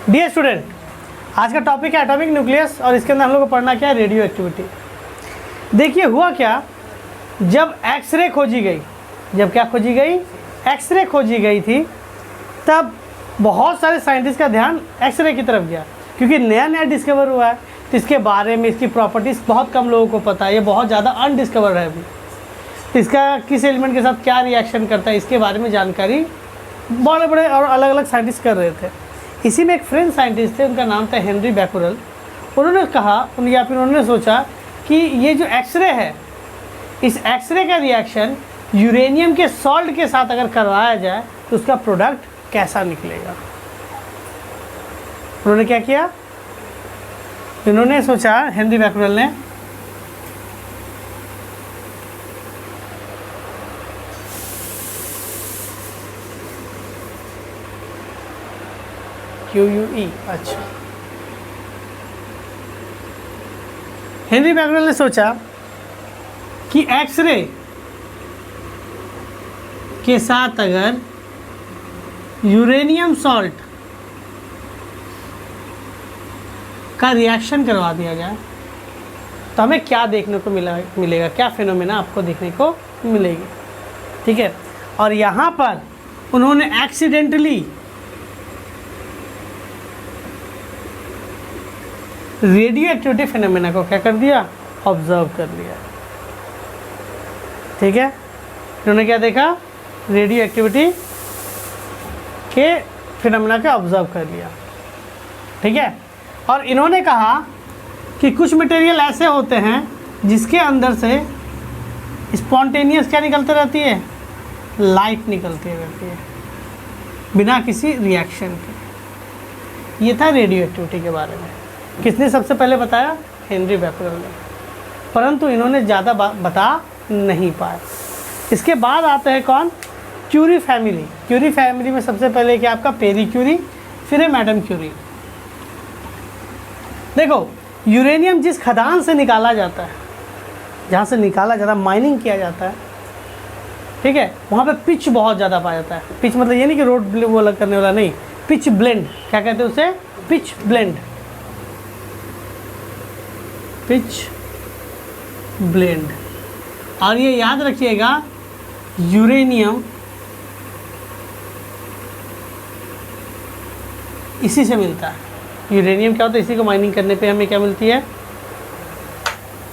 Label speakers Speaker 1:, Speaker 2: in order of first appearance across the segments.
Speaker 1: Dear student, आज का topic है एटॉमिक न्यूक्लियस और इसके अंदर हम लोग को पढ़ना क्या है, रेडियो एक्टिविटी। देखिए हुआ क्या, जब एक्सरे खोजी गई, जब क्या खोजी गई, एक्सरे खोजी गई थी, तब बहुत सारे साइंटिस्ट का ध्यान एक्सरे की तरफ गया, क्योंकि नया नया डिस्कवर हुआ है। तो इसके बारे में, इसकी प्रॉपर्टीज़ बहुत कम लोगों को पता है, ये बहुत ज़्यादा अनडिस्कवर्ड है अभी। तो इसका किस एलिमेंट के साथ क्या रिएक्शन करता है, इसके बारे में जानकारी बड़े बड़े और अलग अलग साइंटिस्ट कर रहे थे। इसी में एक फ्रेंच साइंटिस्ट थे, उनका नाम था हेनरी बैकुरल। उन्होंने कहा या फिर उन्होंने सोचा कि ये जो एक्सरे है, इस एक्सरे का रिएक्शन यूरेनियम के सॉल्ट के साथ अगर करवाया जाए तो उसका प्रोडक्ट कैसा निकलेगा। उन्होंने क्या किया, इन्होंने सोचा, हेनरी बैकुरल ने, QUE, अच्छा, हेनरी बैकुरल ने सोचा कि एक्सरे के साथ अगर यूरेनियम सॉल्ट का रिएक्शन करवा दिया जाए तो हमें क्या देखने को मिलेगा, क्या फिनोमेना आपको देखने को मिलेगी। ठीक है, और यहाँ पर उन्होंने एक्सीडेंटली रेडियो एक्टिविटी फिनोमेना को क्या कर दिया, ऑब्जर्व कर लिया। ठीक है, उन्होंने क्या देखा, रेडियो एक्टिविटी के फिनोमेना को ऑब्जर्व कर लिया। ठीक है, और इन्होंने कहा कि कुछ मटेरियल ऐसे होते हैं जिसके अंदर से स्पॉन्टेनियस क्या निकलती रहती है, लाइट निकलती रहती है बिना किसी रिएक्शन के। ये था रेडियो एक्टिविटी के बारे में। किसने सबसे पहले बताया, हेनरी बैकुरल ने, परंतु इन्होंने ज़्यादा बता नहीं पाए। इसके बाद आते हैं कौन, क्यूरी फैमिली। क्यूरी फैमिली में सबसे पहले क्या आपका पेरी क्यूरी, फिर है मैडम क्यूरी। देखो, यूरेनियम जिस खदान से निकाला जाता है, जहाँ से निकाला जाता है, माइनिंग किया जाता है, ठीक है, वहाँ पे पिच बहुत ज़्यादा पाया जाता है। पिच मतलब ये नहीं कि रोड वो अलग करने वाला नहीं, पिच ब्लेंड, क्या कहते हैं उसे, पिच ब्लेंड, पिच ब्लेंड। और ये याद रखिएगा, यूरेनियम इसी से मिलता है। यूरेनियम क्या होता है, इसी को माइनिंग करने पे हमें क्या मिलती है,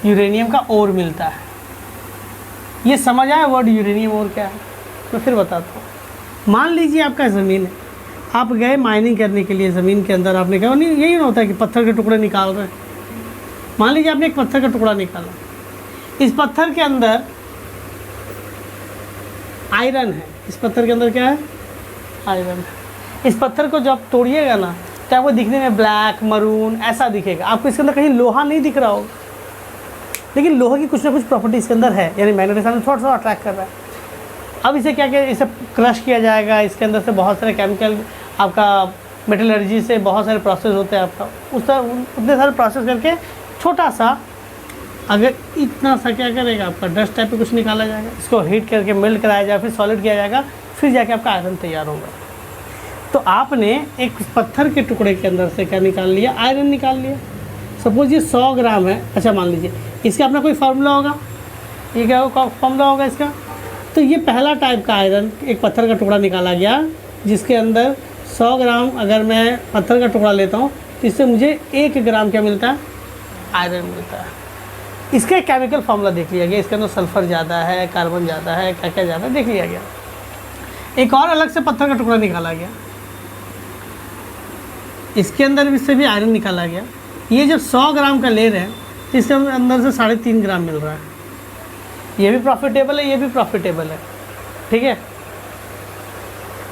Speaker 1: यूरेनियम का ओर मिलता है। ये समझ आया वर्ड यूरेनियम ओर क्या है, मैं फिर बताता हूँ। मान लीजिए आपका ज़मीन है, आप गए माइनिंग करने के लिए, ज़मीन के अंदर आपने कहा, नहीं यही ना होता है कि पत्थर के टुकड़े निकाल रहे हैं। मान लीजिए आपने एक पत्थर का टुकड़ा निकाला, इस पत्थर के अंदर आयरन है, इस पत्थर के अंदर क्या है, आयरन है। इस पत्थर को जब आप तोड़िएगा ना, तो आपको दिखने में ब्लैक मरून ऐसा दिखेगा, आपको इसके अंदर कहीं लोहा नहीं दिख रहा होगा, लेकिन लोहे की कुछ ना कुछ प्रॉपर्टी इसके अंदर है, यानी मैग्नेटिज्म थोड़ा सा अट्रैक्ट कर रहा है। अब इसे क्या किया, इसे क्रश किया जाएगा, इसके अंदर से बहुत सारे केमिकल, आपका मेटलर्जी से बहुत सारे प्रोसेस होते हैं आपका, उतने सारे प्रोसेस करके छोटा सा, अगर इतना सा क्या करेगा, आपका डस्ट टाइप पे कुछ निकाला जाएगा, इसको हीट करके मेल्ट कराया जाए, फिर सॉलिड किया जाएगा, फिर जाके आपका आयरन तैयार होगा। तो आपने एक पत्थर के टुकड़े के अंदर से क्या निकाल लिया, आयरन निकाल लिया। सपोज ये 100 ग्राम है, अच्छा मान लीजिए, इसका अपना कोई फार्मूला होगा, ये क्या फार्मूला होगा इसका, तो ये पहला टाइप का आयरन, एक पत्थर का टुकड़ा निकाला गया जिसके अंदर 100 ग्राम अगर मैं पत्थर का टुकड़ा लेता हूँ तो इससे मुझे 1 ग्राम क्या मिलता है, आयरन मिलता है। इसका केमिकल फार्मूला देख लिया गया, इसके अंदर सल्फ़र ज़्यादा है, कार्बन ज़्यादा है, क्या क्या ज़्यादा देख लिया गया। एक और अलग से पत्थर का टुकड़ा निकाला गया, इसके अंदर इससे भी आयरन निकाला गया। ये जब 100 ग्राम का ले रहे हैं तो इसके अंदर से 3.5 ग्राम मिल रहा है। ये भी प्रॉफिटेबल है, ये भी प्रॉफिटेबल है। ठीक है,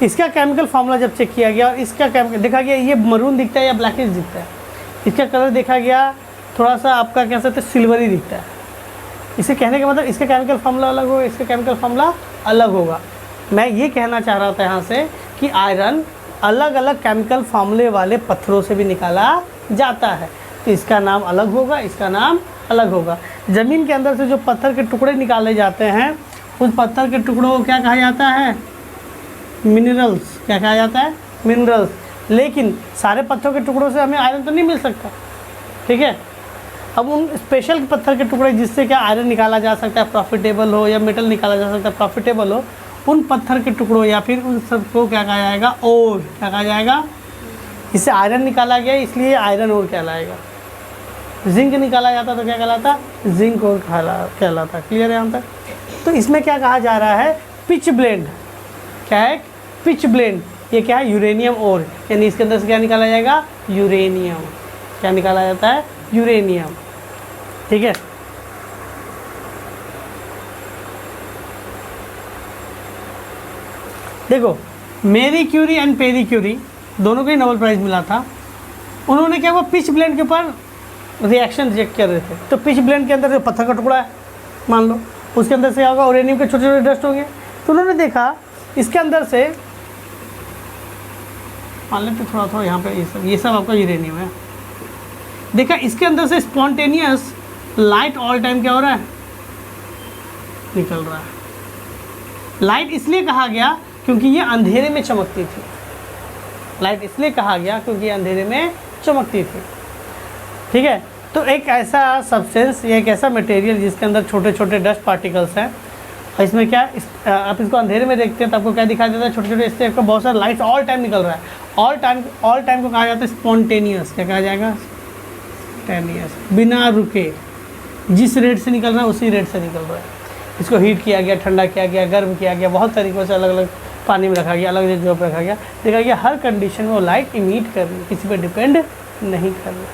Speaker 1: इसका केमिकल फार्मूला जब चेक किया गया और इसका केमिकल देखा गया, ये मरून दिखता है या ब्लैकिश दिखता है, इसका कलर देखा गया थोड़ा सा आपका कह सकते हैं सिल्वरी दिखता है। इसे कहने का मतलब इसका केमिकल फार्मूला अलग होगा, इसका केमिकल फार्मूला अलग होगा। मैं ये कहना चाह रहा था यहाँ से कि आयरन अलग अलग केमिकल फार्मूले वाले पत्थरों से भी निकाला जाता है, तो इसका नाम अलग होगा, इसका नाम अलग होगा। ज़मीन के अंदर से जो पत्थर के टुकड़े निकाले जाते हैं, उस पत्थर के टुकड़ों को क्या कहा जाता है, मिनरल्स। क्या कहा जाता है, मिनरल्स। लेकिन सारे पत्थरों के टुकड़ों से हमें आयरन तो नहीं मिल सकता, ठीक है। अब उन स्पेशल पत्थर के टुकड़े जिससे क्या आयरन निकाला जा सकता है प्रॉफिटेबल हो, या मेटल निकाला जा सकता है प्रॉफिटेबल हो, उन पत्थर के टुकड़ों या फिर उन सबको क्या कहा जाएगा, ओर। क्या कहा जाएगा? इससे आयरन निकाला गया इसलिए आयरन ओर कहलाएगा। जिंक निकाला जाता तो क्या कहलाता? जिंक ओर कहलाता। क्लियर है यहाँ तक? तो इसमें क्या कहा जा रहा है? Pitch blend. क्या है? Pitch blend. ये क्या है? यूरेनियम ओर, यानी इसके अंदर से क्या निकाला जाएगा? यूरेनियम। क्या निकाला जाता है? यूरेनियम। ठीक है। देखो, मेरी क्यूरी एंड पेरी क्यूरी दोनों को ही नोबेल प्राइज़ मिला था। उन्होंने क्या हुआ, पिच ब्लेंड के ऊपर रिएक्शन रिजेक्ट कर रहे थे। तो पिच ब्लेंड के अंदर जो पत्थर का टुकड़ा है मान लो, उसके अंदर से क्या होगा? यूरेनियम के छोटे छोटे डस्ट होंगे। तो उन्होंने देखा इसके अंदर से, मान लेते थोड़ा थोड़ा यहाँ पे ये सब आपका यूरेनियम है। देखा इसके अंदर से स्पॉन्टेनियस लाइट ऑल टाइम क्या हो रहा है? निकल रहा है। लाइट इसलिए कहा गया क्योंकि ये अंधेरे में चमकती थी। लाइट इसलिए कहा गया क्योंकि ये अंधेरे में चमकती थी। ठीक है। तो एक ऐसा सब्सटेंस या एक ऐसा मटेरियल जिसके अंदर छोटे छोटे डस्ट पार्टिकल्स हैं, और इसमें क्या आप इसको अंधेरे में देखते हैं तो आपको क्या दिखाई देता है? छोटे छोटे, इससे आपको बहुत सारा लाइट ऑल टाइम निकल रहा है। ऑल टाइम को कहा जाता है स्पॉन्टेनियस। क्या कहा जाएगा? स्पॉन्टेनियस। बिना रुके, जिस रेट से निकल रहा है उसी रेट से निकल रहा है। इसको हीट किया गया, ठंडा किया गया, गर्म किया गया, बहुत तरीक़ों से अलग अलग पानी में रखा गया, अलग अलग जगह पर रखा गया, देखा गया हर कंडीशन में वो लाइट इमिट कर रही है, किसी पे डिपेंड नहीं कर रही।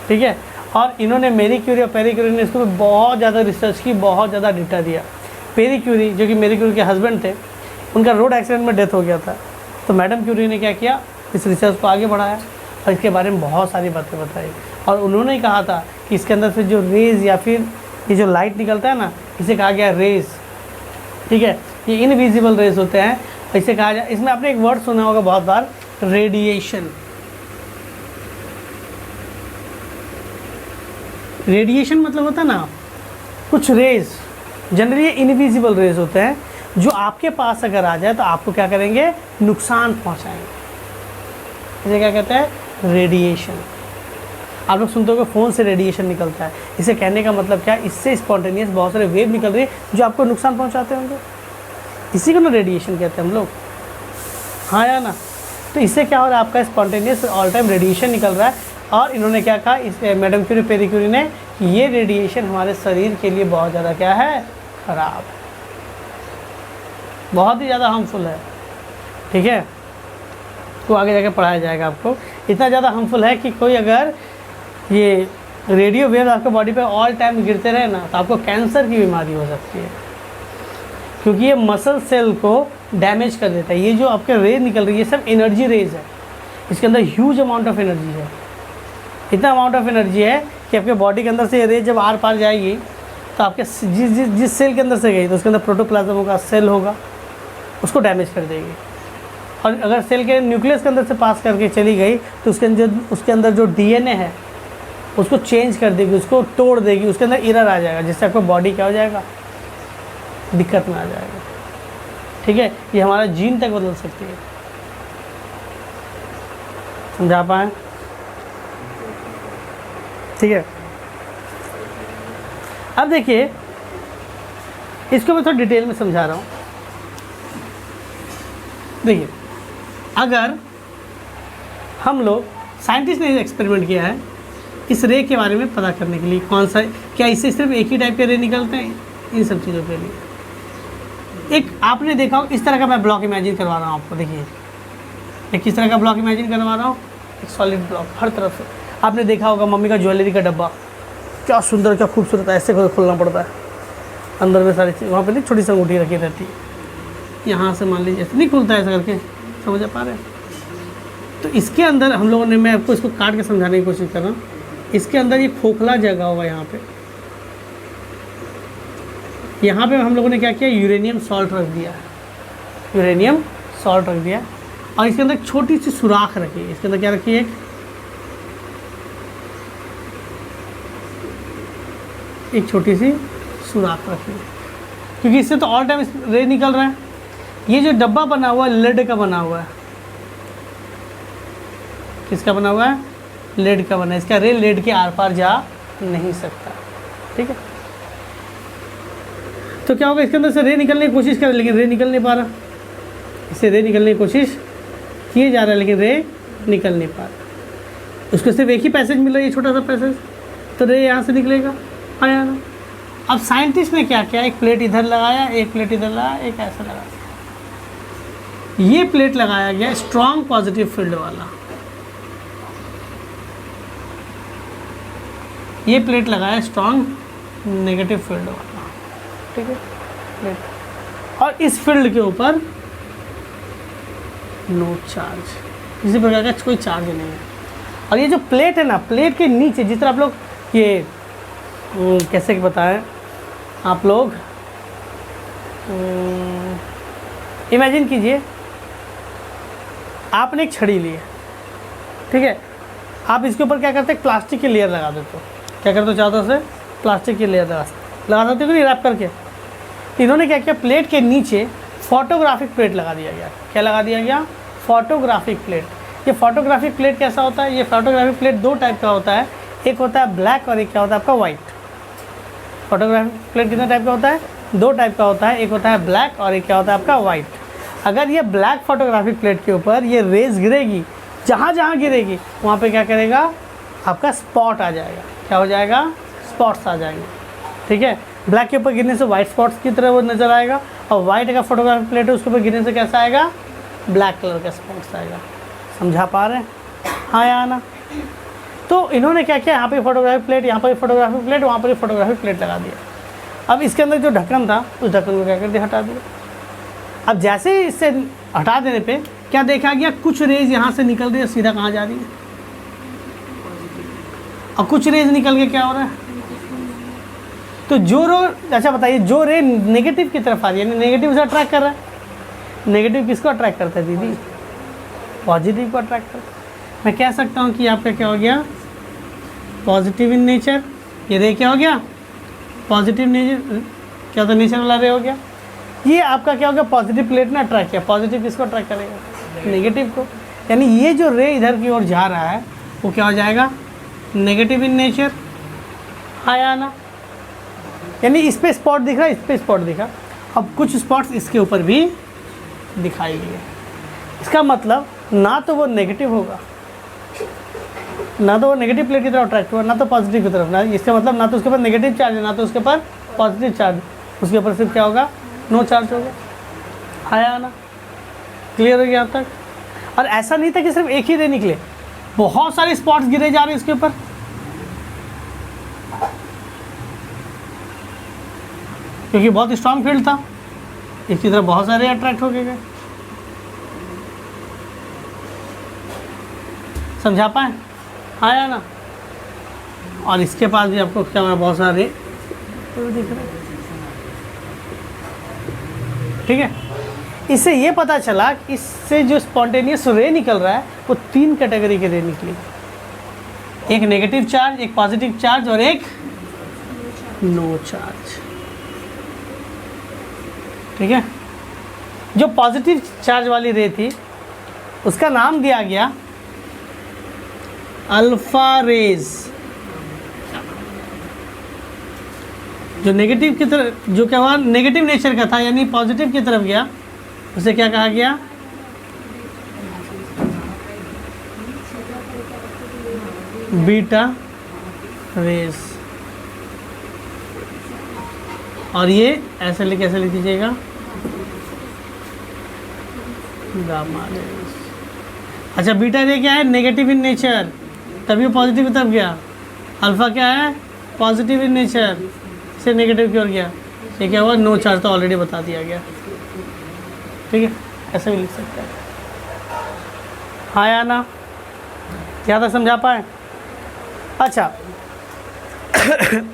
Speaker 1: ठीक है। और इन्होंने मेरी क्यूरी और पेरी क्यूरी ने इसके ऊपर बहुत ज़्यादा रिसर्च की, बहुत ज़्यादा डेटा दिया। पेरी क्यूरी जो कि मेरी क्यूरी के हस्बैंड थे, उनका रोड एक्सीडेंट में डेथ हो गया था। तो मैडम क्यूरी ने क्या किया, इस रिसर्च को आगे बढ़ाया और इसके बारे में बहुत सारी बातें बताई। और उन्होंने कहा था कि इसके अंदर से जो रेज़ या फिर ये जो लाइट निकलता है ना, इसे कहा गया रेज़। ठीक है। ये इनविजिबल रेज होते हैं, इसे कहा जाए। इसमें आपने एक वर्ड सुना होगा बहुत बार, रेडिएशन। रेडिएशन मतलब होता है ना, कुछ रेज, जनरली इनविजिबल रेज होते हैं, जो आपके पास अगर आ जाए तो आपको क्या करेंगे? नुकसान पहुंचाएंगे। इसे क्या कहते हैं? रेडिएशन। आप लोग सुनते हो कि फ़ोन से रेडिएशन निकलता है। इसे कहने का मतलब क्या? इससे स्पॉन्टेनियस बहुत सारे वेव निकल रही है जो आपको नुकसान पहुंचाते होंगे। इसी को ना रेडिएशन कहते हैं हम लोग, हाँ या ना? तो इससे क्या हो रहा है? आपका स्पॉन्टेनियस ऑल टाइम रेडिएशन निकल रहा है। और इन्होंने क्या कहा, इस मैडम क्यूरी पेरी क्यूरी ने, कि ये रेडिएशन हमारे शरीर के लिए बहुत ज़्यादा क्या है? ख़राब है, बहुत ही ज़्यादा हार्मफुल है। ठीक है। तो आगे जाकर पढ़ाया जाएगा आपको। इतना ज़्यादा हार्मफुल है कि कोई अगर ये रेडियो वेव आपके बॉडी पे ऑल टाइम गिरते रहे ना, तो आपको कैंसर की बीमारी हो सकती है, क्योंकि ये मसल सेल को डैमेज कर देता है। ये जो आपके रेज निकल रही है, सब एनर्जी रेज है। इसके अंदर ह्यूज अमाउंट ऑफ एनर्जी है। इतना अमाउंट ऑफ एनर्जी है कि आपके बॉडी के अंदर से ये रेज जब आर पार जाएगी तो आपके जिस सेल के अंदर से गई तो उसके अंदर प्रोटोप्लाज्म होगा, सेल होगा, उसको डैमेज कर देगी। और अगर सेल के न्यूक्लियस के अंदर से पास करके चली गई तो उसके अंदर जो डीएनए है उसको चेंज कर देगी, उसको तोड़ देगी, उसके अंदर एरर आ जाएगा, जिससे आपको बॉडी क्या हो जाएगा? दिक्कत में आ जाएगा। ठीक है। ये हमारा जीन तक बदल सकती है। समझा पाए? ठीक है। अब देखिए, इसको मैं थोड़ा डिटेल में समझा रहा हूँ। देखिए, अगर हम लोग, साइंटिस्ट ने एक्सपेरिमेंट किया है इस रे के बारे में पता करने के लिए, कौन सा, क्या इससे सिर्फ एक ही टाइप के रे निकलते हैं, इन सब चीज़ों के लिए। एक आपने देखा हो, इस तरह का मैं ब्लॉक इमेजिन करवा रहा हूँ आपको। देखिए, एक किस तरह का ब्लॉक इमेजिन करवा रहा हूँ, एक सॉलिड ब्लॉक हर तरफ से। आपने देखा होगा मम्मी का ज्वेलरी का डब्बा, क्या सुंदर, क्या खूबसूरत है, ऐसे खोलना पड़ता है, अंदर में सारी चीज़, वहाँ पे नहीं छोटी सी अंगूठी रखी रहती है, यहाँ से मान लीजिए ऐसे नहीं खुलता है ऐसा करके, समझ पा रहे हैं? तो इसके अंदर हम लोगों ने, मैं आपको इसको काट के समझाने की कोशिश कर रहा हूँ। इसके अंदर ये खोखला जगह होगा, यहाँ पे हम लोगों ने क्या किया, यूरेनियम सॉल्ट रख दिया, यूरेनियम सॉल्ट रख दिया, और इसके अंदर छोटी सी सुराख रखी है। इसके अंदर क्या रखी है, एक छोटी सी सुराख रखी है, क्योंकि इससे तो ऑल टाइम रे निकल रहा है। ये जो डब्बा बना हुआ है लेड का बना हुआ है, किसका बना हुआ है? लेड का बना है। इसका रे लेड के आर पार जा नहीं सकता। ठीक है, तो क्या होगा, इसके अंदर से रे निकलने की कोशिश कर, लेकिन रे निकल नहीं पा रहा। इससे रे निकलने की कोशिश किए जा रहा है, लेकिन रे निकल नहीं पा रहा। उसको सिर्फ एक ही पैसेज मिल रहा है, छोटा सा पैसेज, तो रे यहाँ से निकलेगा, आया ना। अब साइंटिस्ट ने क्या किया, एक प्लेट इधर लगाया, एक प्लेट इधर लगाया, एक ऐसा लगाया। ये प्लेट लगाया गया स्ट्रॉन्ग पॉजिटिव फील्ड वाला, ये प्लेट लगाया स्ट्रॉन्ग नेगेटिव फील्ड वाला। ठीक है, प्लेट, और इस फील्ड के ऊपर नो चार्ज, किसी प्रकार का कोई चार्ज नहीं है। और ये जो प्लेट है ना, प्लेट के नीचे, जिस तरह आप लोग ये कैसे बताएं, आप लोग इमेजिन कीजिए, आपने एक छड़ी ली है, ठीक है, आप इसके ऊपर क्या करते हैं, प्लास्टिक की लेयर लगा देते हो। क्या करते हो, चारों से प्लास्टिक की लेयर लगा सकते हो नहीं, रैप करके। इन्होंने क्या किया, प्लेट के नीचे फोटोग्राफिक प्लेट लगा दिया गया। क्या लगा दिया गया, फोटोग्राफिक प्लेट। ये फोटोग्राफिक प्लेट कैसा होता है, ये फोटोग्राफिक प्लेट दो टाइप का होता है, एक होता है ब्लैक और एक क्या होता है आपका वाइट। फोटोग्राफिक प्लेट कितने टाइप का होता है, दो टाइप का होता है, एक होता है ब्लैक और एक क्या होता है आपका वाइट। अगर ये ब्लैक फोटोग्राफिक प्लेट के ऊपर ये रेज गिरेगी, जहाँ जहाँ गिरेगी वहाँ पे क्या करेगा, आपका स्पॉट आ जाएगा। क्या हो जाएगा, स्पॉट्स आ जाएंगे। ठीक है, ब्लैक के ऊपर गिरने से वाइट स्पॉट्स की तरह वो नज़र आएगा, और वाइट का फोटोग्राफिक प्लेट है उसके ऊपर गिरने से कैसा आएगा, ब्लैक कलर का स्पॉट्स आएगा। समझा पा रहे हैं, हाँ या ना। तो इन्होंने क्या किया, यहाँ पे फोटोग्राफिक प्लेट, यहाँ पर फोटोग्राफिक प्लेट, वहाँ पर फोटोग्राफिक प्लेट लगा दिया। अब इसके अंदर जो ढक्कन था, उस ढक्कन को क्या कर दिया, हटा दिया। अब जैसे ही इससे हटा देने पे क्या देखा गया, कुछ रेज यहाँ से निकल रही है, सीधा कहाँ जा रही है, और कुछ रेज निकल के क्या हो रहा है, तो जो रो, अच्छा बताइए, जो रे नेगेटिव की तरफ आ रही है, नेगेटिव से अट्रैक्ट कर रहा है। नेगेटिव किसको अट्रैक्ट करता है दीदी, पॉजिटिव को अट्रैक्ट करता है। मैं कह सकता हूँ कि आपका क्या हो गया, पॉजिटिव इन नेचर। ये रे क्या हो गया, पॉजिटिव नेचर, क्या होता है, नेचर वाला रे हो गया। ये आपका क्या हो गया, पॉजिटिव प्लेट ने अट्रैक्ट किया। पॉजिटिव किसको अट्रैक्ट करेगा, नेगेटिव को। यानी ये जो रे इधर की ओर जा रहा है वो क्या हो जाएगा, नेगेटिव इन नेचर, आया ना। यानी इस पे स्पॉट दिख रहा है, इस पे स्पॉट दिखा, अब कुछ स्पॉट्स इसके ऊपर भी दिखाई दिए। इसका मतलब ना तो वो नेगेटिव होगा, ना तो वो नेगेटिव प्लेट की तरफ अट्रैक्ट हुआ, ना तो पॉजिटिव की तरफ। ना इसका मतलब ना तो उसके ऊपर नेगेटिव चार्ज है, ना तो उसके ऊपर पॉजिटिव चार्ज, उसके ऊपर सिर्फ क्या होगा, नो चार्ज होगा। आया ना, क्लियर हो गया अब तक। और ऐसा नहीं था कि सिर्फ एक ही रे निकले, बहुत सारे स्पॉट्स गिरे जा रहे हैं इसके ऊपर। क्योंकि बहुत स्ट्रांग फील्ड था, इसकी तरफ बहुत सारे अट्रैक्ट हो गए। समझा पाए, आया ना। और इसके पास भी आपको क्या होगा, बहुत सारे दिख रहे। ठीक है, इससे ये पता चला कि इससे जो स्पॉन्टेनियस रे निकल रहा है वो तीन कैटेगरी के रे निकली, एक नेगेटिव चार्ज, एक पॉजिटिव चार्ज और एक नो चार्ज। ठीक है, जो पॉजिटिव चार्ज वाली रे थी उसका नाम दिया गया अल्फा रेज। जो नेगेटिव की तरफ, जो क्या हुआ, नेगेटिव नेचर का था, यानी पॉजिटिव की तरफ गया, उसे क्या कहा गया, बीटा रेज। और ये ऐसे लिख दीजिएगा, गामा रेज। अच्छा, बीटा रे क्या है, नेगेटिव इन नेचर, तभी पॉजिटिव की तरफ गया। अल्फा क्या है, पॉजिटिव इन नेचर, से नेगेटिव की ओर गया। ये क्या हुआ, नो चार्ज, तो ऑलरेडी बता दिया गया। ठीक है, ऐसे भी लिख सकते हैं, हाँ या ना। ज़्यादा समझा पाए। अच्छा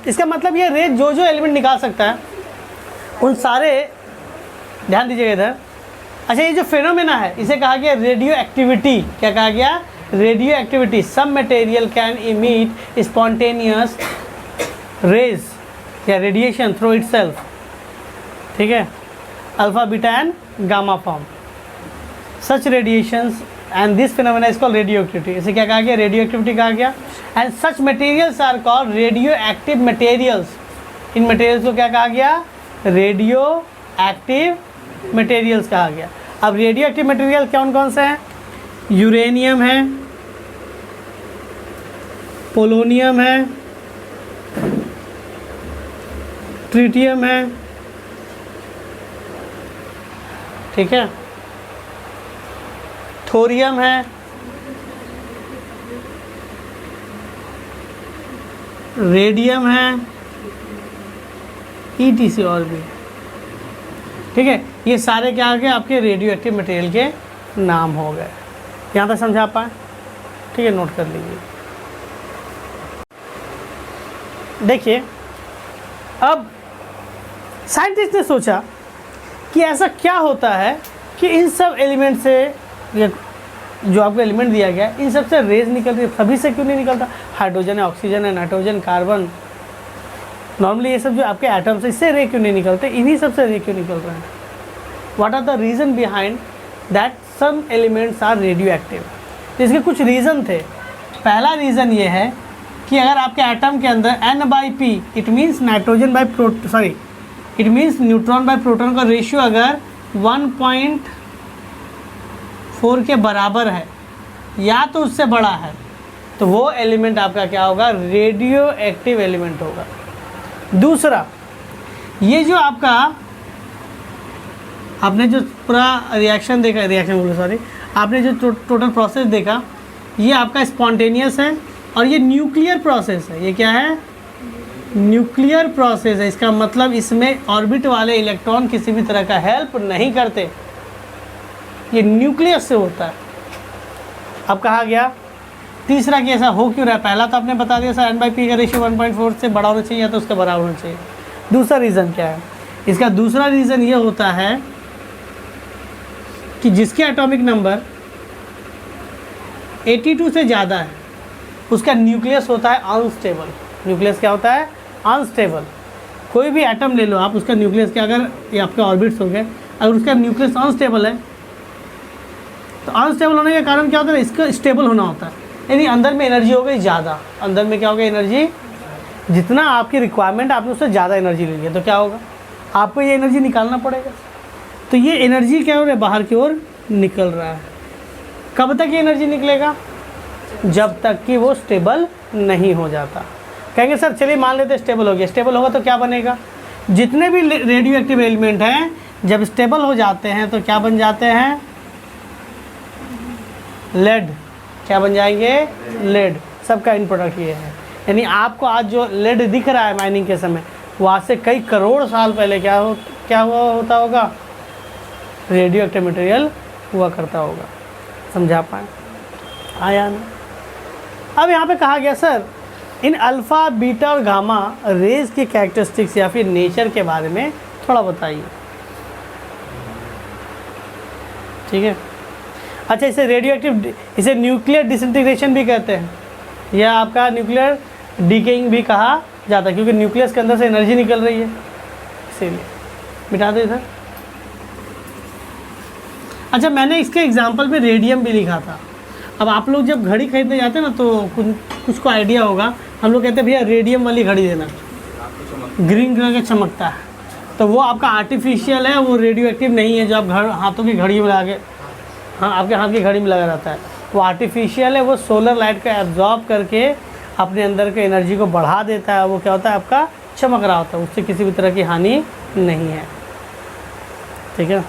Speaker 1: इसका मतलब ये रे जो जो एलिमेंट निकाल सकता है उन सारे, ध्यान दीजिएगा इधर। अच्छा, ये जो फेनोमेना है इसे कहा गया रेडियो एक्टिविटी। क्या कहा गया, radio activity. Some material can emit spontaneous rays या रेडिएशन थ्रू इटसेल्फ। ठीक है, alpha, beta and gamma form. Such radiations and this phenomena is called radio activity. इसे क्या कहा गया? रेडियो एक्टिविटी कहा गया। And such materials are called radio active materials. इन मटेरियल्स को क्या कहा गया? रेडियो एक्टिव मटेरियल्स कहा गया। अब रेडियो एक्टिव मटेरियल कौन कौन से हैं? यूरेनियम है, पोलोनियम है, ट्रिटियम है, ठीक है, थोरियम है, रेडियम है, ETC और भी, ठीक है। ये सारे क्या आ गए? आपके रेडियो एक्टिव मटेरियल के नाम हो गए। यहाँ तक समझा पाए? ठीक है, नोट कर लीजिए। देखिए, अब साइंटिस्ट ने सोचा कि ऐसा क्या होता है कि इन सब एलिमेंट से, जो आपको एलिमेंट दिया गया है, इन सब से रेज निकल रही है, सभी से क्यों नहीं निकलता? हाइड्रोजन है, ऑक्सीजन है, नाइट्रोजन, कार्बन, नॉर्मली ये सब जो आपके एटम्स है, इससे रे क्यों नहीं निकलते? इन्हीं सब से रे क्यों निकल रहे हैं? What are the reason behind that some elements are radio active? इसके कुछ रीज़न थे। पहला रीज़न ये है कि अगर आपके एटम के अंदर N/P, it means nitrogen by it means neutron by proton का रेशियो अगर 1.4 के बराबर है या तो उससे बड़ा है, तो वो एलिमेंट आपका क्या होगा? रेडियो एक्टिव एलिमेंट होगा। दूसरा, ये जो आपने जो पूरा रिएक्शन देखा, आपने जो टोटल प्रोसेस देखा, ये आपका स्पॉन्टेनियस है और ये न्यूक्लियर प्रोसेस है। ये क्या है? न्यूक्लियर प्रोसेस है। इसका मतलब इसमें ऑर्बिट वाले इलेक्ट्रॉन किसी भी तरह का हेल्प नहीं करते, ये न्यूक्लियस से होता है। अब कहा गया तीसरा कि ऐसा हो क्यों रहा है? पहला तो आपने बता दिया सर, N/P का रेशियो 1.4 से बड़ा होना चाहिए या तो उसके बराबर होना चाहिए। दूसरा रीज़न क्या है? इसका दूसरा रीज़न ये होता है कि जिसके एटॉमिक नंबर 82 से ज़्यादा है, उसका न्यूक्लियस होता है अनस्टेबल। न्यूक्लियस क्या होता है? अनस्टेबल। कोई भी एटम ले लो आप, उसका न्यूक्लियस क्या, अगर ये आपके ऑर्बिट्स हो गए, अगर उसका न्यूक्लियस अनस्टेबल है, तो अनस्टेबल होने के कारण क्या होता है? इसका स्टेबल होना होता है, यानी अंदर में एनर्जी हो गई ज़्यादा। अंदर में क्या होगा? एनर्जी, जितना आपकी रिक्वायरमेंट, आपने उससे ज़्यादा एनर्जी ली है, तो क्या होगा? आपको ये एनर्जी निकालना पड़ेगा। तो ये एनर्जी क्या हो रहा है? बाहर की ओर निकल रहा है। कब तक ये एनर्जी निकलेगा? जब तक कि वो स्टेबल नहीं हो जाता। कहेंगे सर चलिए मान लेते हैं स्टेबल हो गया। स्टेबल होगा तो क्या बनेगा? जितने भी रेडियो एक्टिव एलिमेंट हैं, जब स्टेबल हो जाते हैं तो क्या बन जाते हैं? लेड। क्या बन जाएंगे? लेड। सबका इन प्रोडक्ट ये है। यानी आपको आज जो लेड दिख रहा है माइनिंग के समय, वो आज से कई करोड़ साल पहले क्या होता होगा? रेडियो एक्टिव मटेरियल हुआ करता होगा। समझा पाए? आया ना? अब यहाँ पे कहा गया सर, इन अल्फ़ा, बीटा और गामा रेज के कैरेक्टरिस्टिक्स या फिर नेचर के बारे में थोड़ा बताइए। ठीक है, अच्छा, इसे रेडियो एक्टिव, इसे न्यूक्लियर डिसइंटीग्रेशन भी कहते हैं, या आपका न्यूक्लियर डीकेइंग भी कहा जाता है, क्योंकि न्यूक्लियस के अंदर से एनर्जी निकल रही है, इसीलिए। मिटा दे सर। अच्छा, मैंने इसके एग्जांपल में रेडियम भी लिखा था। अब आप लोग जब घड़ी खरीदने जाते हैं ना, तो कुछ को आइडिया होगा, हम लोग कहते हैं भैया रेडियम वाली घड़ी देना, ग्रीन कलर का चमकता है, तो वो आपका आर्टिफिशियल है, वो रेडियो एक्टिव नहीं है, जो आप हाथों की घड़ी में लगा के, हाँ, आपके हाथ की घड़ी में लगा रहता है, वो आर्टिफिशियल है। वो सोलर लाइट का एब्जॉर्ब करके अपने अंदर के एनर्जी को बढ़ा देता है, वो क्या होता है? आपका चमक रहा होता है, उससे किसी भी तरह की हानि नहीं है। ठीक है।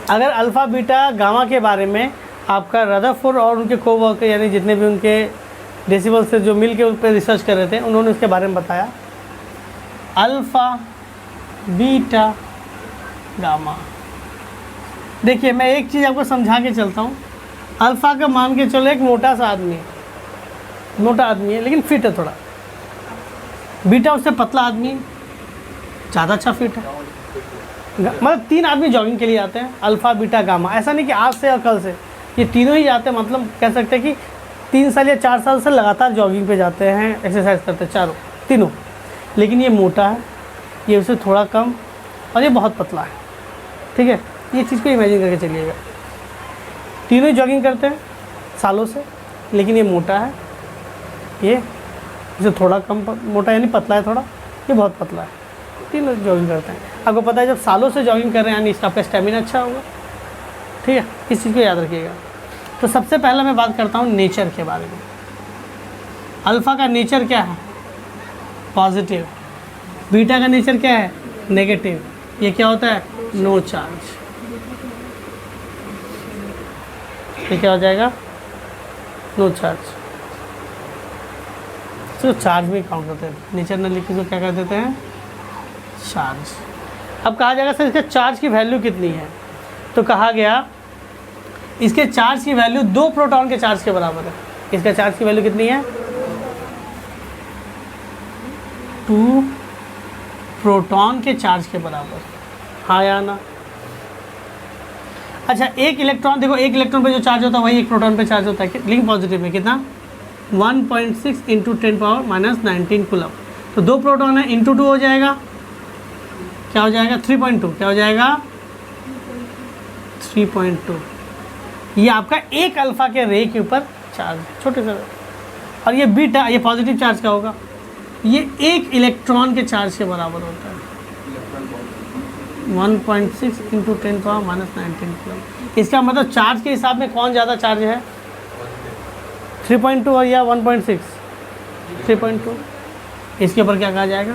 Speaker 1: अगर अल्फ़ा, बीटा, गामा के बारे में आपका रदरफोर्ड और उनके कोवर्कर, यानी जितने भी उनके डेसिबल से जो मिल के उन पर रिसर्च कर रहे थे, उन्होंने इसके बारे में बताया। Alpha, beta, gamma. देखिए, मैं एक चीज़ आपको समझा के चलता हूँ। अल्फ़ा का मान के चलो एक मोटा सा आदमी है, मोटा आदमी है लेकिन फिट है थोड़ा। बीटा उससे पतला आदमी है, ज़्यादा अच्छा फिट है। मतलब 3 आदमी जॉगिंग के लिए आते हैं, अल्फ़ा, बीटा, गामा। ऐसा नहीं कि आज से और कल से, ये तीनों ही जाते हैं। मतलब कह सकते हैं कि 3 साल या 4 साल से लगातार जॉगिंग पे जाते हैं, एक्सरसाइज करते हैं तीनों। लेकिन ये मोटा है, ये उससे थोड़ा कम, और ये बहुत पतला है। ठीक है, ये चीज़ को इमेजिन करके चलिएगा। तीनों जॉगिंग करते हैं सालों से, लेकिन ये मोटा है, ये इसे थोड़ा कम मोटा यानी पतला है थोड़ा, ये बहुत पतला है। तीनों जॉगिंग करते हैं। आपको पता है जब सालों से जॉगिंग कर रहे हैं यानी इसका आपका स्टेमिना अच्छा होगा। ठीक है, इस चीज़ को याद रखिएगा। तो सबसे पहले मैं बात करता हूँ नेचर के बारे में। अल्फ़ा का नेचर क्या है? पॉजिटिव। बीटा का नेचर क्या है? नेगेटिव। ये क्या होता है? No charge. ये क्या हो जाएगा? No charge. तो चार्ज भी काउंट करते हैं, नेचर न लिखे तो क्या कर देते हैं? चार्ज। अब कहा जाएगा सर इसका चार्ज की वैल्यू कितनी है? तो कहा गया इसके चार्ज की वैल्यू 2 प्रोटॉन के चार्ज के बराबर है। इसका चार्ज की वैल्यू कितनी है? 2 प्रोटॉन के चार्ज के बराबर। हाँ या ना? अच्छा, एक इलेक्ट्रॉन देखो, एक इलेक्ट्रॉन पे जो चार्ज होता है वही एक प्रोटॉन पे चार्ज होता है, लेकिन पॉजिटिव में कितना? 1.6 × 10⁻⁹ कूलम। तो 2 प्रोटॉन है, इंटू 2 हो जाएगा, क्या हो जाएगा? 3.2। क्या हो जाएगा? 3.2। ये आपका एक अल्फ़ा के रे के ऊपर चार्ज है, छोटे से। और ये बीटा, ये पॉजिटिव चार्ज का होगा, ये एक इलेक्ट्रॉन के चार्ज के बराबर होता है। 1.6 × 10⁻⁹ कूलम। इसका मतलब चार्ज के हिसाब में कौन ज़्यादा चार्ज है? 3.2 या 1.6? 3.2। इसके ऊपर क्या कहा जाएगा?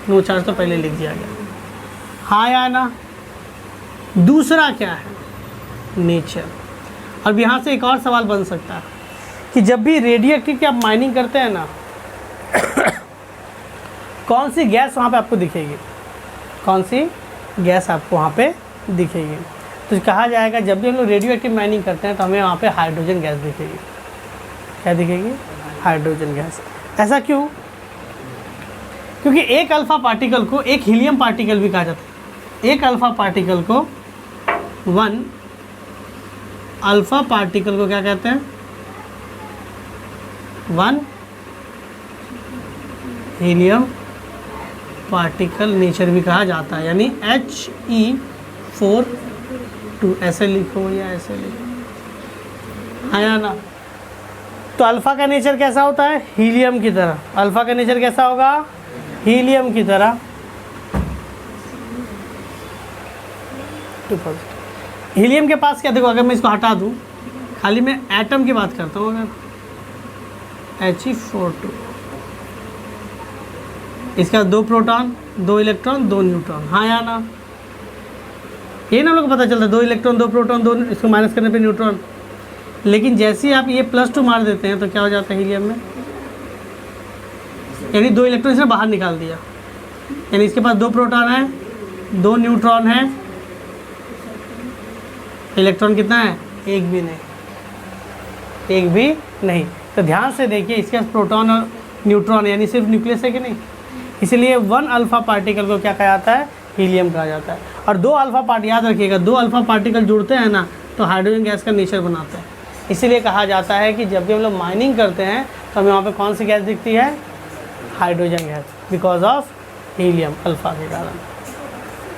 Speaker 1: No charge. तो पहले लिख दिया गया। हाँ या ना? दूसरा क्या है? नेचर। अब यहाँ से एक और सवाल बन सकता है कि जब भी रेडियो एक्टिव की आप माइनिंग करते हैं ना कौन सी गैस वहाँ पे आपको दिखेगी? कौन सी गैस आपको वहाँ पे दिखेगी? तो कहा जाएगा जब भी हम लोग रेडियो एक्टिव माइनिंग करते हैं तो हमें वहाँ पे हाइड्रोजन गैस दिखेगी। क्या दिखेगी? Hydrogen gas. ऐसा क्यों? क्योंकि एक अल्फ़ा पार्टिकल को एक हीलियम पार्टिकल भी कहा जाता है। एक अल्फ़ा पार्टिकल को अल्फ़ा पार्टिकल को क्या कहते हैं? 1 हीलियम पार्टिकल नेचर भी कहा जाता है, यानी He4 ऐसे लिखो या ऐसे लिखो। हाँ या ना? तो अल्फ़ा का नेचर कैसा होता है? हीलियम की तरह। अल्फ़ा का नेचर कैसा होगा? हीलियम की तरह। हीलियम के पास क्या, देखो अगर मैं इसको हटा दूं, खाली मैं एटम की बात करता हूँ, अगर He4 इसका 2 प्रोटॉन 2 इलेक्ट्रॉन 2 न्यूट्रॉन। हाँ या ना? ये ना हम लोग को पता चलता है 2 इलेक्ट्रॉन 2 प्रोटॉन 2, इसको माइनस करने पे न्यूट्रॉन। लेकिन जैसे ही आप ये +2 मार देते हैं तो क्या हो जाता है हीलियम में? यानी 2 इलेक्ट्रॉन इसने बाहर निकाल दिया, यानी इसके पास 2 प्रोटॉन है 2 न्यूट्रॉन है, इलेक्ट्रॉन कितना है? एक भी नहीं, एक भी नहीं। तो ध्यान से देखिए, इसके पास प्रोटॉन और न्यूट्रॉन यानी सिर्फ न्यूक्लियस है कि नहीं? इसलिए 1 अल्फ़ा पार्टिकल को क्या कहा जाता है? हीलियम कहा जाता है। और 2 अल्फ़ा पार्ट, याद रखिएगा 2 अल्फ़ा पार्टिकल जुड़ते हैं ना तो हाइड्रोजन गैस का नेचर बनाते हैं। इसीलिए कहा जाता है कि जब भी हम लोग माइनिंग करते हैं तो हमें वहाँ पे कौन सी गैस दिखती है? Hydrogen gas, because of helium, alpha के कारण।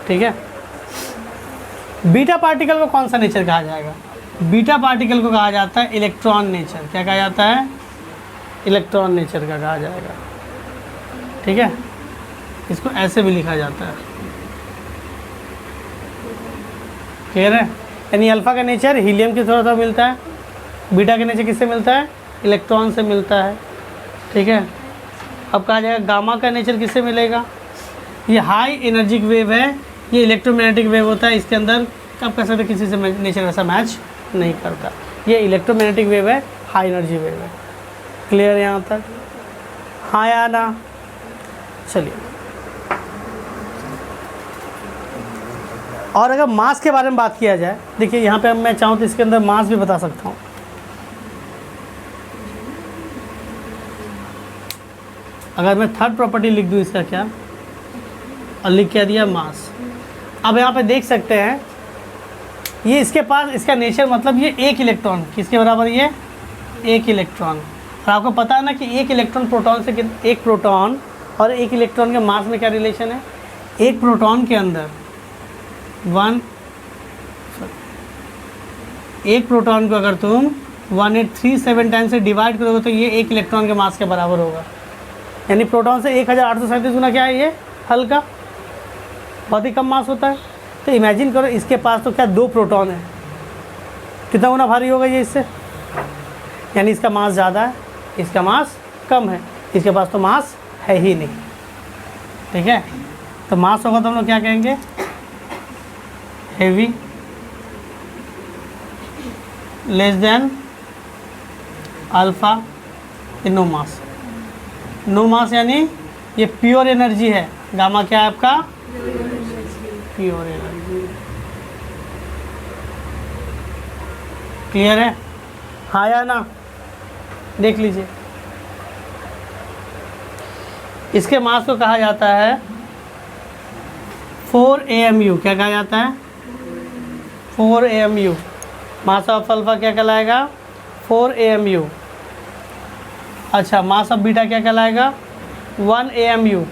Speaker 1: ठीक है। बीटा पार्टिकल को कौन सा नेचर कहा जाएगा? बीटा पार्टिकल को कहा जाता है इलेक्ट्रॉन नेचर। क्या कहा जाता है? इलेक्ट्रॉन नेचर का कहा जाएगा। ठीक है, इसको ऐसे भी लिखा जाता है। क्लियर है? यानी अल्फ़ा का नेचर हीलियम की थोड़ा सा मिलता है, बीटा का नेचर किससे मिलता है? इलेक्ट्रॉन से मिलता है। ठीक है। अब कहा जाएगा गामा का नेचर किससे मिलेगा? ये हाई एनर्जिक वेव है, ये इलेक्ट्रोमैग्नेटिक वेव होता है, इसके अंदर आप कह सकते किसी से नेचर ऐसा मैच नहीं करता। ये इलेक्ट्रोमैग्नेटिक वेव है, हाई एनर्जी वेव है। क्लियर यहाँ तक? हाँ या ना? चलिए, और अगर मास के बारे में बात किया जाए, देखिए यहाँ पे मैं चाहूँ तो इसके अंदर मास भी बता सकता हूँ। अगर मैं थर्ड प्रॉपर्टी लिख दूँ इसका क्या, और लिख क्या दिया? मास। अब यहाँ पे देख सकते हैं ये इसके पास, इसका नेचर मतलब ये एक इलेक्ट्रॉन किसके बराबर? ये एक इलेक्ट्रॉन। और आपको पता है ना कि एक इलेक्ट्रॉन प्रोटॉन से, एक प्रोटॉन और एक इलेक्ट्रॉन के मास में क्या रिलेशन है? एक प्रोटॉन के अंदर एक प्रोटॉन को अगर तुम 1837 टाइम से डिवाइड करोगे तो ये एक इलेक्ट्रॉन के मास के बराबर होगा। यानी प्रोटॉन से 1837 गुना क्या है, ये हल्का, बहुत ही कम मास होता है। तो इमेजिन करो इसके पास तो क्या 2 प्रोटॉन है, कितना गुना भारी होगा ये इससे। यानी इसका मास ज़्यादा है, इसका मास कम है, इसके पास तो मास है ही नहीं। ठीक है, तो मास होगा तो हम लोग क्या कहेंगे, heavy, less than alpha, no mass. No mass यानी ये प्योर एनर्जी है। गामा क्या है आपका, प्योर एनर्जी। क्लियर है, हाँ या ना, देख लीजिए। इसके मास को कहा जाता है 4 AMU। क्या कहा जाता है, 4 AMU। मास ऑफ अल्फा क्या कहलाएगा, 4 AMU। अच्छा, मास ऑफ बीटा क्या कहलाएगा, 1 AMU।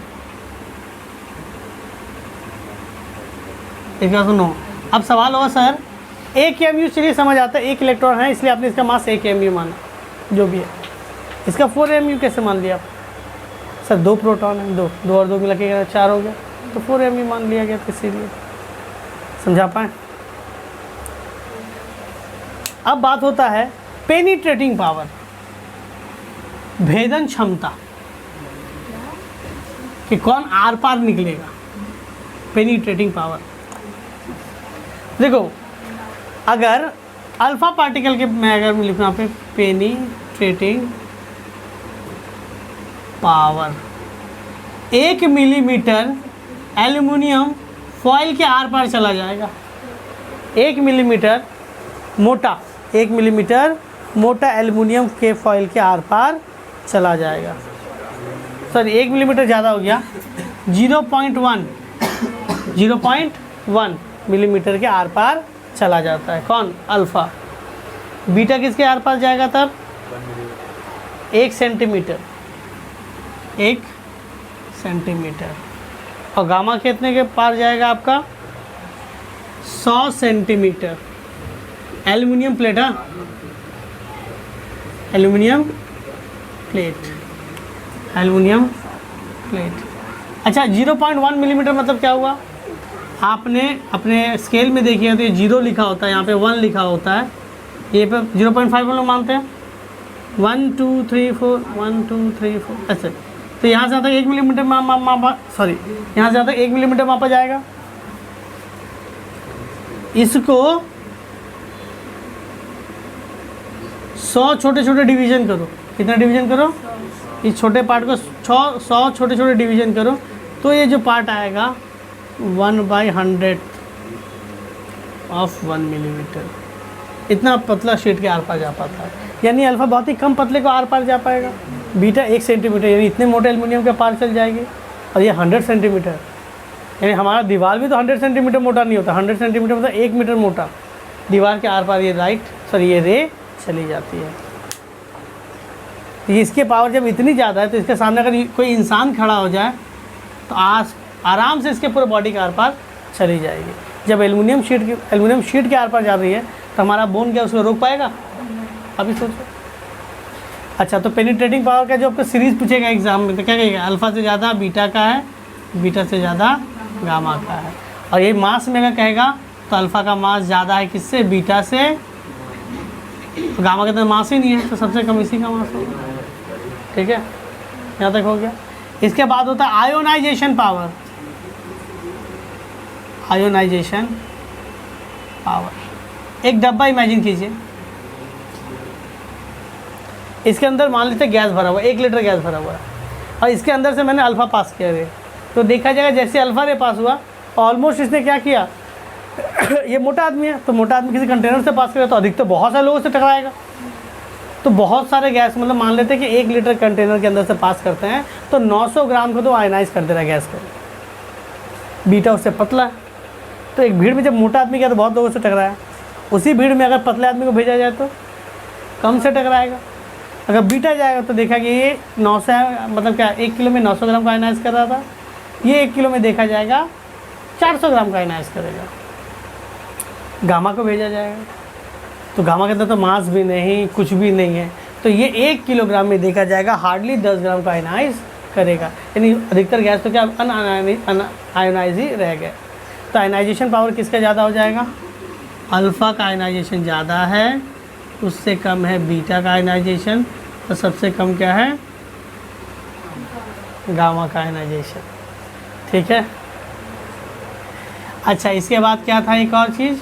Speaker 1: इसका सुनो, अब सवाल होगा सर 1 AMU, चलिए समझ आता है, 1 इलेक्ट्रॉन है इसलिए आपने इसका मास 1 AMU माना, जो भी है। इसका 4 AMU कैसे मान लिया आप, सर 2 प्रोटॉन है, 2 और 2 मिला के 4 हो गया, तो 4 AMU मान लिया गया, तो इसीलिए। समझा पाए। अब बात होता है पेनिट्रेटिंग पावर, भेदन क्षमता, कि कौन आर पार निकलेगा। पेनिट्रेटिंग पावर, देखो अगर अल्फा पार्टिकल के, मैं अगर लिखूँ यहाँ पे penetrating power, 1 millimetre aluminium foil के आर पार चला जाएगा। 1 मिलीमीटर मोटा, 1 मिलीमीटर मोटा एल्युमिनियम के फॉइल के आर पार चला जाएगा। सर 1 मिलीमीटर ज़्यादा हो गया, 0.1 मिलीमीटर के आर पार चला जाता है। कौन, अल्फ़ा। बीटा किसके आर पार जाएगा तब, 1 सेंटीमीटर, 1 सेंटीमीटर। और गामा कितने के पार जाएगा आपका, 100 सेंटीमीटर। एल्युमिनियम प्लेट, हाँ, एल्युमिनियम प्लेट, एल्युमिनियम प्लेट। अच्छा, 0.1 मिलीमीटर मतलब क्या हुआ, आपने अपने स्केल में देखिए तो ये 0 लिखा होता है, यहाँ पे 1 लिखा होता है, ये पे 0.5 हम लोग मानते हैं। 1 2 3 4 1 2 3 4 ऐसे। तो यहाँ से आता 1 मिलीमीटर मापा, सॉरी यहाँ से आता 1 मिलीमीटर मापा जाएगा। इसको 100 छोटे छोटे डिवीज़न करो। कितना डिवीज़न करो, इस छोटे पार्ट को 100 छोटे छोटे डिवीज़न करो, तो ये जो पार्ट आएगा 1/100 ऑफ 1 मिलीमीटर। इतना पतला शीट के आर पार जा पाता है। यानी अल्फ़ा बहुत ही कम पतले को आर पार जा पाएगा। बीटा 1 सेंटीमीटर, यानी इतने मोटे एल्युमिनियम के पार चल जाएगी। और ये 100 सेंटीमीटर, यानी हमारा दीवार भी तो 100 सेंटीमीटर मोटा नहीं होता। 100 सेंटीमीटर मतलब 1 मीटर मोटा दीवार के आर पार ये ये रे चली जाती है। तो इसके पावर जब इतनी ज़्यादा है तो इसके सामने अगर कोई इंसान खड़ा हो जाए तो आराम से इसके पूरे बॉडी के आर पार चली जाएगी। जब एल्युमिनियम शीट के आर पार जा रही है तो हमारा बोन क्या उसको रोक पाएगा, अभी सोचो। अच्छा, तो पेनिट्रेटिंग पावर का जो आपका सीरीज़ पूछेगा एग्जाम में तो क्या कहेगा, अल्फ़ा से ज़्यादा बीटा का है, बीटा से ज़्यादा गामा का है। और ये मास में अगर कहेगा तो अल्फ़ा का मास ज़्यादा है किससे, बीटा से। तो गामा का तो मास ही नहीं है, तो सबसे कम इसी का मास होगा। ठीक है, यहाँ तक हो गया। इसके बाद होता है आयोनाइजेशन पावर। आयोनाइजेशन पावर, एक डब्बा इमेजिन कीजिए, इसके अंदर मान लीजिए गैस भरा हुआ, 1 लीटर गैस भरा हुआ है, और इसके अंदर से मैंने अल्फ़ा पास किया है। तो देखा जाएगा जैसे अल्फ़ा रे पास हुआ, ऑलमोस्ट इसने क्या किया ये मोटा आदमी है, तो मोटा आदमी किसी कंटेनर से पास करेगा तो अधिक तो बहुत सारे लोगों से टकराएगा। तो बहुत सारे गैस, मतलब मान लेते हैं कि 1 लीटर कंटेनर के अंदर से पास करते हैं तो 900 ग्राम को तो आयनाइज कर दे रहा है गैस को। बीटा उससे पतला है, तो एक भीड़ में जब मोटा आदमी गया तो बहुत लोगों से टकराया। उसी भीड़ में अगर पतले आदमी को भेजा जाए तो कम से टकराएगा। अगर बीटा जाएगा तो देखा कि ये 900, मतलब क्या 1 किलो में 900 ग्राम का आयनाइज कर रहा था, ये 1 किलो में देखा जाएगा 400 ग्राम का आयनाइज करेगा। गामा को भेजा जाएगा तो गामा के अंदर तो मास भी नहीं, कुछ भी नहीं है, तो ये 1 किलोग्राम में देखा जाएगा हार्डली 10 ग्राम का आयनाइज करेगा, यानी अधिकतर गैस तो क्या अनआयोनाइज ही रह गए। तो आयनाइजेशन पावर किसका ज़्यादा हो जाएगा? अल्फ़ा का आयनाइजेशन ज़्यादा है, उससे कम है बीटा का आयनाइजेशन, और सबसे कम क्या है? गामा का आयनाइजेशन। ठीक है। अच्छा, इसके बाद क्या था एक और चीज़?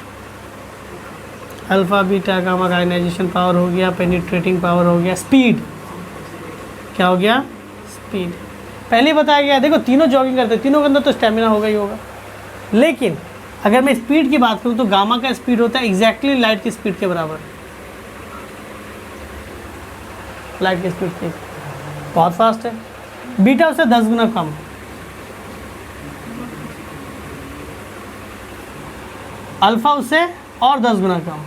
Speaker 1: अल्फ़ा बीटा गामा का आयनाइजेशन पावर हो गया, पेनिट्रेटिंग पावर हो गया, स्पीड क्या हो गया? स्पीड। पहले बताया गया, देखो तीनों जॉगिंग करते हैं, तीनों के अंदर तो स्टेमिना होगा ही होगा, लेकिन अगर मैं स्पीड की बात करूँ तो गामा का स्पीड होता है एग्जैक्टली लाइट की स्पीड के बराबर। लाइट की स्पीड की बहुत फास्ट है। बीटा उससे 10 गुना कम। अल्फा उससे और 10 गुना कम।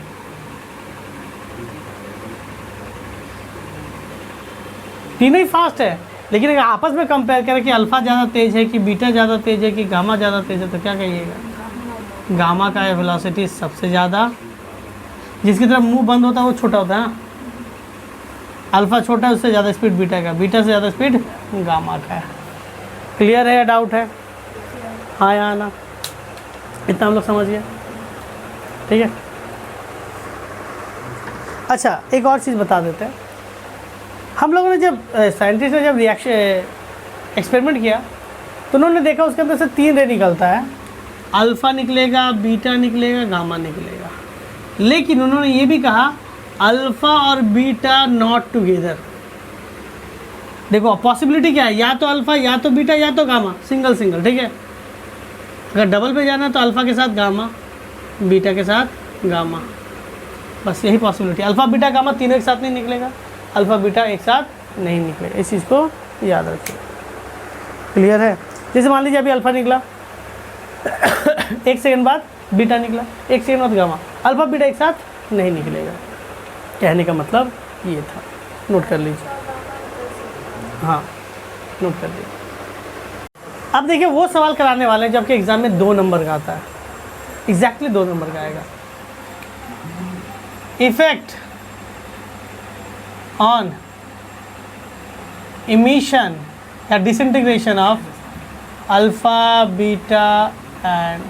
Speaker 1: तीनों ही फास्ट है, लेकिन अगर आपस में कंपेयर करें कि अल्फा ज़्यादा तेज है कि बीटा ज़्यादा तेज है कि गामा ज़्यादा तेज है, तो क्या कहिएगा? गामा का वेलोसिटी सबसे ज़्यादा, जिसकी तरफ मुंह बंद होता है वो छोटा होता है ना। अल्फा छोटा है, उससे ज़्यादा स्पीड बीटा का, बीटा से ज़्यादा स्पीड गामा का है। क्लियर है या डाउट है? हाँ या ना? इतना हम लोग समझ गए। ठीक है। अच्छा, एक और चीज़ बता देते हैं। हम लोगों ने जब साइंटिस्ट ने जब रिएक्शन एक्सपेरिमेंट किया तो उन्होंने देखा उसके अंदर से 3 रे निकलता है, अल्फ़ा निकलेगा, बीटा निकलेगा, गामा निकलेगा। लेकिन उन्होंने ये भी कहा अल्फ़ा और बीटा नॉट टुगेदर। देखो पॉसिबिलिटी क्या है, या तो अल्फ़ा या तो बीटा या तो गामा, सिंगल सिंगल। ठीक है। अगर डबल पे जाना है तो अल्फ़ा के साथ गामा, बीटा के साथ गामा, बस यही पॉसिबिलिटी। अल्फ़ा बीटा गामा तीनों एक साथ नहीं निकलेगा, अल्फ़ा बीटा एक साथ नहीं निकलेगा, इस चीज़ को याद रखिए। क्लियर है? जैसे मान लीजिए अभी अल्फ़ा निकला, 1 सेकंड बाद बीटा निकला, 1 सेकंड बाद गामा, अल्फ़ा बीटा एक साथ नहीं निकलेगा। कहने का मतलब ये था। नोट कर लीजिए। हाँ, नोट कर लीजिए। अब देखिए वो सवाल कराने वाले हैं जबकि एग्ज़ाम में 2 नंबर का आता है, एग्जैक्टली 2 नंबर का आएगा। इफेक्ट ऑन इमिशन या disintegration of alpha beta and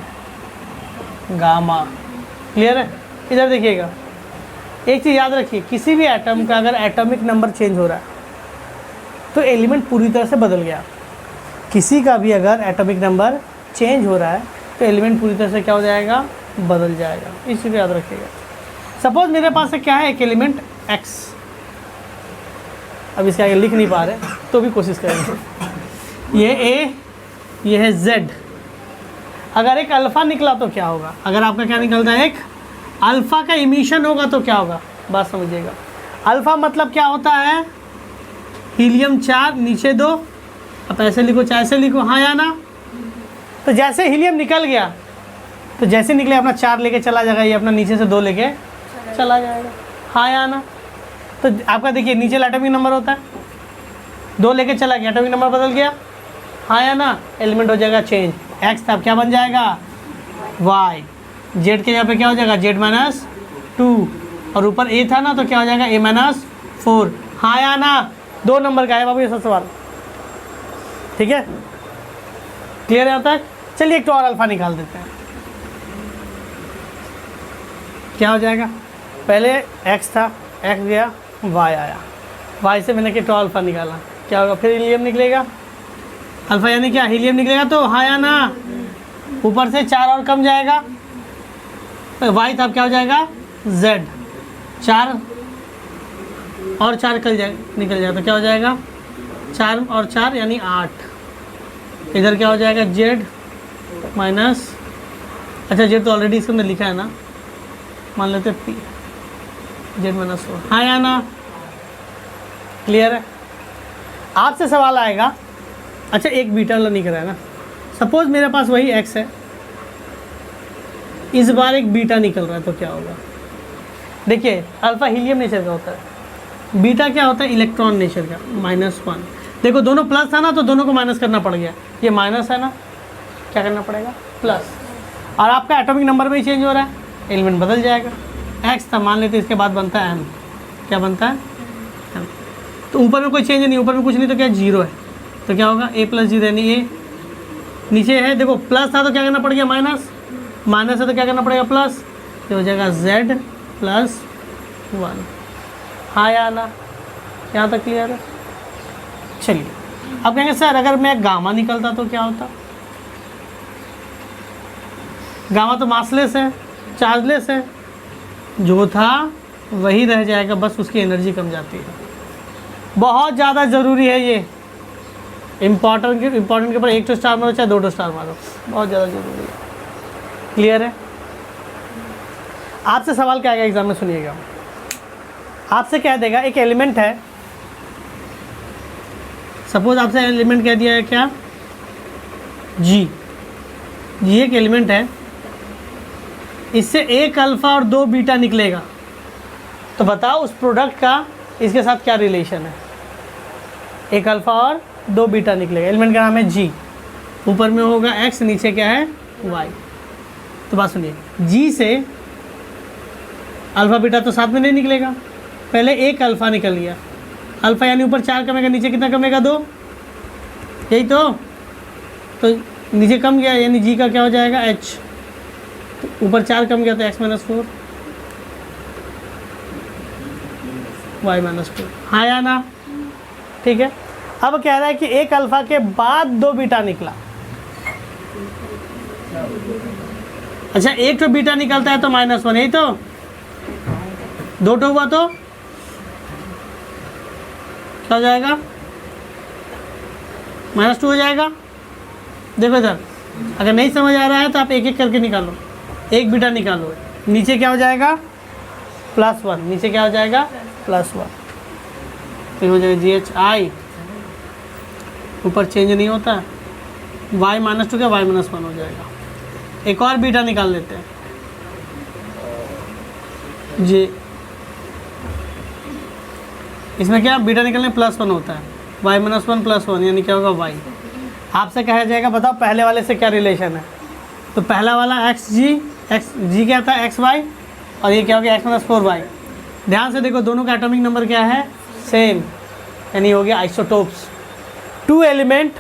Speaker 1: gamma. Clear है? इधर देखिएगा, एक चीज़ याद रखिए, किसी भी एटम का अगर एटॉमिक नंबर चेंज हो रहा है तो एलिमेंट पूरी तरह से बदल गया। किसी का भी अगर एटॉमिक नंबर चेंज हो रहा है तो एलिमेंट पूरी तरह से क्या हो जाएगा? बदल जाएगा। इस चीज़ को याद रखिएगा। सपोज मेरे पास से क्या है, एक एलिमेंट x, अब इसके आगे लिख नहीं पा रहे तो भी कोशिश करेंगे। ये a, ये है z। अगर एक अल्फ़ा निकला तो क्या होगा? अगर आपका क्या निकलता है, एक अल्फ़ा का इमिशन होगा तो क्या होगा? बात समझिएगा। अल्फ़ा मतलब क्या होता है? हीलियम 4 नीचे 2, अब ऐसे लिखो चाहे ऐसे लिखो, हाँ या ना? तो जैसे हीलियम निकल गया तो जैसे निकले अपना 4 लेके चला जाएगा, ये अपना नीचे से 2 लेके चला जाएगा, हाँ या ना? तो आपका देखिए नीचे एटॉमिक नंबर होता है, 2 लेके चला गया, एटॉमिक नंबर बदल गया, हाँ या ना? एलिमेंट हो जाएगा चेंज। एक्स था, अब क्या बन जाएगा? वाई। जेड के यहाँ पे क्या हो जाएगा? Z-2, और ऊपर ए था ना तो क्या हो जाएगा? A-4, हाँ या ना? 2 नंबर का है बाबू ये सब सवाल। ठीक है, क्लियर है अब तक? चलिए एक तो और अल्फ़ा निकाल देते हैं। क्या हो जाएगा? पहले x था, x गया, y आया, y से मैंने कि अल्फ़ा निकाला, क्या होगा? फिर हीलियम निकलेगा, अल्फ़ा यानी क्या? हीलियम निकलेगा, तो हाँ या ना? ऊपर से 4 और कम जाएगा, तो y था, क्या हो जाएगा? z। 4 और 4 निकल जाएगा तो क्या हो जाएगा? 4 और 4 यानी 8। इधर क्या हो जाएगा? z माइनस, अच्छा z तो ऑलरेडी इसके अंदर लिखा है ना, मान लेते p, Z-4, हाँ या ना? क्लियर है? आपसे सवाल आएगा, अच्छा एक बीटा वाला नहीं करा है ना, सपोज मेरे पास वही x है, इस बार एक बीटा निकल रहा है तो क्या होगा? देखिए अल्फ़ा हीलियम नेचर का होता है, बीटा क्या होता है? इलेक्ट्रॉन नेचर का, -1। देखो दोनों प्लस था ना तो दोनों को माइनस करना पड़ गया, ये माइनस है ना, क्या करना पड़ेगा? प्लस। और आपका एटॉमिक नंबर भी चेंज हो रहा है, एलिमेंट बदल जाएगा। एक्स था, मान लेते इसके बाद बनता है एम। क्या बनता है? एम। तो ऊपर में कोई चेंज नहीं, ऊपर में कुछ नहीं, तो क्या जीरो है, तो क्या होगा ए प्लस जी, यानी ए। नीचे है देखो प्लस था तो क्या करना पड़ गया माइनस, माइनस है तो क्या करना पड़ेगा प्लस, ये हो जाएगा z प्लस 1। हाँ या ना, यहाँ तक क्लियर है? चलिए अब कहेंगे सर अगर मैं गामा निकलता तो क्या होता? गामा तो मासलेस है, चार्जलेस है, जो था वही रह जाएगा, बस उसकी एनर्जी कम जाती है। बहुत ज़्यादा ज़रूरी है ये, इम्पॉर्टेंट के ऊपर 1 स्टार मारो चाहे 2 स्टार मारो, बहुत ज़्यादा ज़रूरी है। क्लियर है? आपसे सवाल क्या आएगा एग्जाम में, सुनिएगा। आपसे क्या देगा, एक एलिमेंट है, सपोज आपसे एलिमेंट कह दिया है क्या, जी एक एलिमेंट है, इससे एक अल्फा और 2 बीटा निकलेगा, तो बताओ उस प्रोडक्ट का इसके साथ क्या रिलेशन है? एक अल्फा और 2 बीटा निकलेगा, एलिमेंट का नाम है जी, ऊपर में होगा एक्स, नीचे क्या है वाई। तो बात सुनिए, जी से अल्फा बीटा तो साथ में नहीं निकलेगा, पहले एक अल्फा निकल गया, अल्फा यानी ऊपर 4 कमेगा, नीचे कितना कमेगा 2, यही तो नीचे कम गया यानी जी का क्या हो जाएगा एच, तो ऊपर 4 कम गया तो x माइनस 4 y माइनस 4। हाँ या ना? ठीक है। अब कह रहा है कि एक अल्फा के बाद 2 बीटा निकला, अच्छा एक तो बीटा निकलता है तो -1, यही तो 2 तो हुआ तो क्या हो जाएगा, -2 हो जाएगा। देखो इधर, अगर नहीं समझ आ रहा है तो आप एक एक करके निकालो, एक बीटा निकालो, नीचे क्या हो जाएगा +1, नीचे क्या हो जाएगा +1, तो हो जाएगा GHI, ऊपर चेंज नहीं होता, y -2 का y -1 हो जाएगा। एक और बीटा निकाल लेते हैं, जी इसमें क्या बीटा निकलने +1 होता है, y -1 +1 यानी क्या होगा y। आपसे कहा जाएगा बताओ पहले वाले से क्या रिलेशन है, तो पहला वाला एक्स जी क्या था XY, और ये क्या हो गया x - 4y। ध्यान से देखो दोनों का एटॉमिक नंबर क्या है सेम, यानी हो गया isotopes. 2 element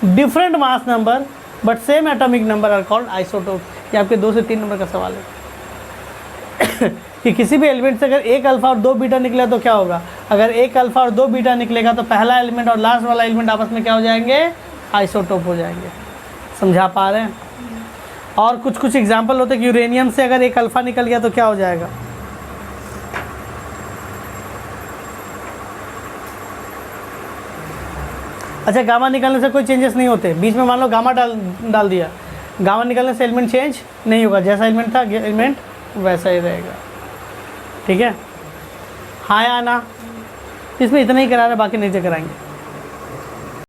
Speaker 1: different mass number but same atomic number are called isotope. ये आपके 2 से 3 नंबर का सवाल है कि किसी भी एलिमेंट से अगर एक अल्फा और 2 बीटा निकला तो क्या होगा, अगर एक अल्फा और 2 बीटा निकलेगा तो पहला एलिमेंट और लास्ट वाला एलिमेंट आपस में क्या हो जाएंगे, आइसोटोप हो जाएंगे। समझा पा रहे हैं? और कुछ एग्जाम्पल होते हैं कि यूरेनियम से अगर एक अल्फा निकल गया तो क्या हो जाएगा, अच्छा गामा निकलने से कोई चेंजेस नहीं होते, बीच में मान लो गामा डाल दिया, गामा निकलने से एलिमेंट चेंज नहीं होगा, जैसा एलिमेंट था एलिमेंट वैसा ही रहेगा। ठीक है? हाँ या ना? इसमें इतना ही करा रहे, बाकी नहीं कराएंगे।